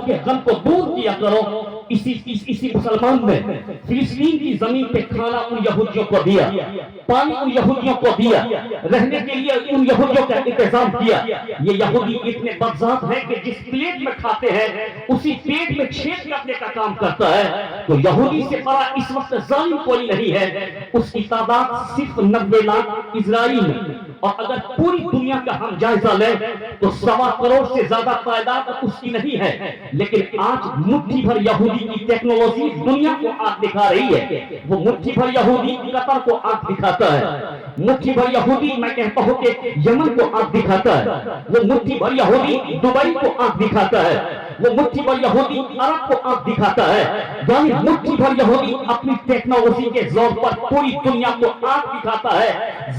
کے غم کو دور کیا کرو. اسی مسلمان نے فلسطین کی زمین پہ کھانا ان یہودیوں کو دیا, پانی ان یہودیوں کو دیا, رہنے کے لیے ان یہودیوں کا انتظام کیا. یہ یہودی اتنے بدذات ہیں کہ جس پلیٹ میں کھاتے ہیں اسی پیٹ میں چھید کرنے کا کام کرتا ہے. تو یہودی سے بڑا اس وقت ظالم کوئی نہیں ہے. اس کی تعداد صرف 90 لاکھ اسرائیل میں, اور اگر پوری دنیا کا ہم جائزہ لیں تو 1.25 کروڑ سے زیادہ تعداد اس کی نہیں ہے. لیکن آج مٹھی بھر یہودی کی ٹیکنالوجی دنیا کو آنکھ دکھا رہی ہے. وہ مٹھی بھر یہودی قطر کو آنکھ دکھاتا ہے, مٹھی بھر یہودی میں کہتا ہوں کہ یمن کو آنکھ دکھاتا ہے, وہ مٹھی بھر یہودی دبئی کو آنکھ دکھاتا ہے, وہ مٹھی بھر یہودی عرب کو آنکھ دکھاتا ہے. یعنی مٹھی بھر یہودی اپنی ٹیکنالوجی کے زور پر پوری دنیا کو آنکھ دکھاتا ہے.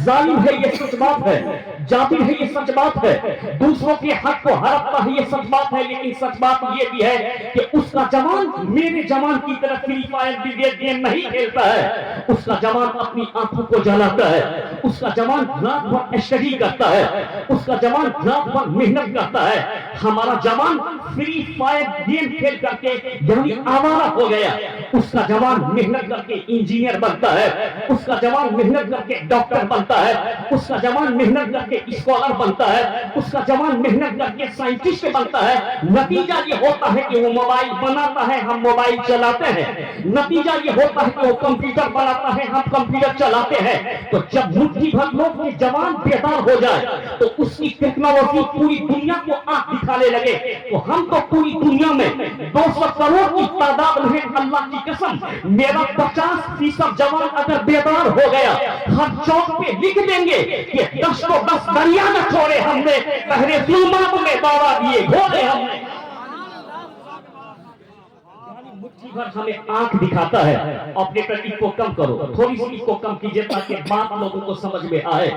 ظالم ہے یہ سچ بات ہے, جابر ہے یہ سچ بات ہے, دوسروں کے حق کو ہڑپتا ہے یہ سچ بات ہے. لیکن سچ بات یہ بھی ہے کہ اس کا جوان میرے جوان کی طرف فری فائر ویڈیو گیم نہیں کھیلتا ہے. اس کا جوان اپنی آنکھوں کو جلاتا ہے, اس کا جوان رات بھر اسٹڈی کرتا ہے, اس کا جوان رات بھر محنت کرتا ہے. ہمارا جوان فری فائر گیم کھیل کر کے یعنی آوارہ ہو گیا. اس کا جوان محنت کر کے انجینئر بنتا ہے, اس کا جوان محنت کر کے ڈاکٹر بنتا ہے, اس کا جوان محنت کر کے اسکالر بنتا ہے, اس کا جوان محنت کر کے سائنٹسٹ بنتا ہے. نتیجہ یہ ہوتا ہے کہ وہ موبائل بناتا ہے, ہم موبائل چلاتے ہیں. نتیجہ یہ ہوتا ہے کہ وہ کمپیوٹر بناتا ہے, ہم کمپیوٹر چلاتے ہیں. تو جب مٹھی بھر لوگ کے جوان بیدار ہو جائے تو اس کی ٹیکنالوجی پوری دنیا کو آنکھ دکھانے لگے. تو ہم تو پوری دنیا میں 200 کروڑ کی تعداد میں, اللہ کی قسم میرا 50% جوان اگر بیدار ہو گیا ہر چوک پہ لکھ دیں گے کہ 10 کو 10 دریا نہ چھوڑے ہم نے, پہلے ظلمات میں دوڑا دیے گھوڑے ہم نے. مٹھی بھر ہمیں آنکھ دکھاتا ہے. آپریٹر کو کم کرو, تھوڑی سی کو کم کیجئے تاکہ بات لوگوں کو سمجھ میں آئے.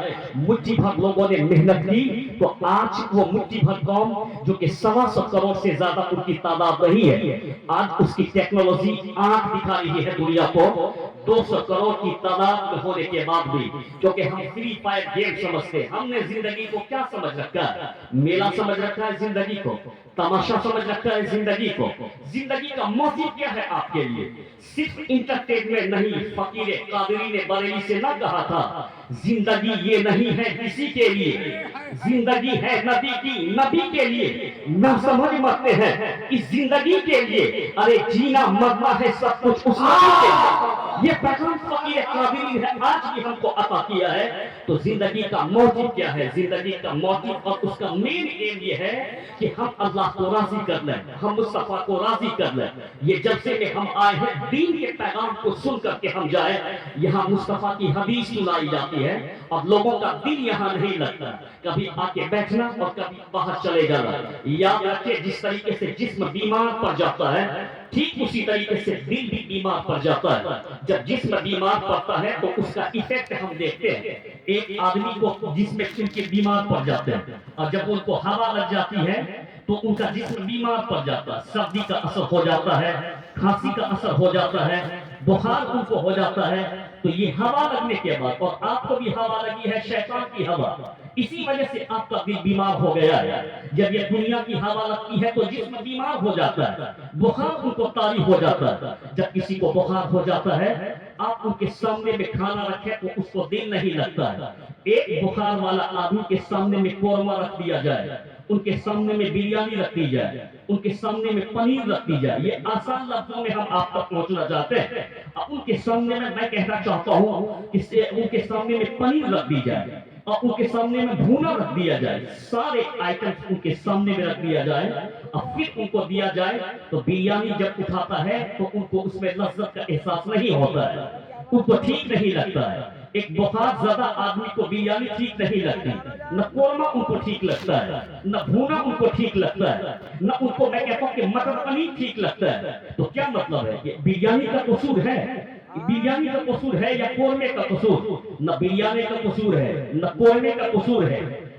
مٹھی بھر لوگوں نے محنت کی تو آج وہ مٹھی بھر قوم جو کہ 125 کروڑ سے زیادہ ان کی تعداد نہیں ہے, آج اس کی ٹیکنالوجی آنکھ دکھا رہی ہے دنیا کو. 200 کروڑ کی تعداد میں ہونے کے بعد بھی کیونکہ ہم فری فائر گیم سمجھتے ہیں. ہم نے زندگی کو کیا سمجھ رکھا ہے؟ میلہ سمجھ رکھا ہے زندگی کو, تماشا سمجھ رکھا ہے زندگی کو. زندگی کا موضوع کیا ہے آپ کے لیے؟ صرف انٹرٹینمنٹ نہیں. فقیر قادری نے بریلی سے نہ کہا تھا زندگی یہ نہیں ہے کسی کے لیے, زندگی ہے نبی کی, نبی کے لیے. نہ سمجھ مرتے ہیں اس زندگی کے لیے, ارے جینا مرنا ہے سب کچھ اس نبی کے لیے. یہ پیغام فقیر قادری نے آج بھی ہم کو عطا کیا ہے. تو زندگی کا موضوع کیا ہے؟ زندگی کا موضوع اور اس کا مین ایم یہ ہے کہ ہم اللہ کو راضی کر لیں, ہم مصطفیٰ کو راضی کر لیں. یہ جب سے میں ہم آئے ہیں دین کے پیغام کو سن کر کے ہم جائیں. یہاں مصطفیٰ کی حدیث سنائی جاتی ہے اور لوگوں کا دل یہاں نہیں لگتا. کبھی آ کے بیٹھنا اور کبھی باہر چلے جانا. یاد رکھیں جس طریقے سے جسم بیمار پڑ جاتا ہے ٹھیک اسی طریقے سے دل بھی بیمار پڑ جاتا ہے. جب جسم بیمار پڑتا ہے تو اس کا ایفیکٹ ہم دیکھتے ہیں. ایک آدمی کو جس میں ان کے بیمار پڑ جاتے ہیں اور جب ان کو ہوا لگ جاتی ہے تو ان کا جسم بیمار پڑ جاتا ہے. سردی کا اثر ہو جاتا ہے, کھانسی کا اثر ہو جاتا ہے, بخار ان کو ہو جاتا ہے. تو یہ ہوا لگنے کے بعد, اور آپ کو بھی ہوا لگی ہے شیطان کی ہوا, اسی وجہ سے آپ کا دل بیمار ہو گیا ہے. جب یہ دنیا کی ہوا لگتی ہے تو جسم بیمار ہو جاتا ہے, بخار ان کو طاری ہو جاتا ہے. جب کسی کو بخار ہو جاتا ہے آپ ان کے سامنے میں کھانا رکھیں تو اس کو دل نہیں لگتا ہے. ایک بخار والا آدمی کے سامنے میں قورمہ رکھ دیا جائے, ان کے سامنے میں بریانی رکھ دی جائے, ان کے سامنے میں پنیر رکھ دی جائے. یہ آسان لفظوں میں ہم آپ تک پہنچنا چاہتے ہیں. اب ان کے سامنے میں کہنا چاہتا ہوں کہ ان کے سامنے میں پنیر رکھ دی جائے اور ان کے سامنے میں بھونا رکھ دیا جائے, سارے آئٹمز ان کے سامنے میں رکھ دیا جائے اور پھر ان کو دیا جائے تو بریانی جب اٹھاتا ہے تو ان کو اس میں لذت کا احساس نہیں ہوتا ہے, ان کو ٹھیک نہیں لگتا ہے. ایک بخار زدہ آدمی کو بریانی ٹھیک نہیں لگتی, نہ قورمہ ان کو ٹھیک لگتا ہے, نہ بھونا ان کو ٹھیک لگتا ہے, نہ ان کو میں کہتا ہوں کہ مٹر پنیر ٹھیک لگتا ہے. تو کیا مطلب ہے کہ بریانی کا قصور ہے, بریانی کا قصور ہے یا قورمے کا قصور؟ نہ بریانی کا قصور ہے, نہ قورمے کا قصور ہے,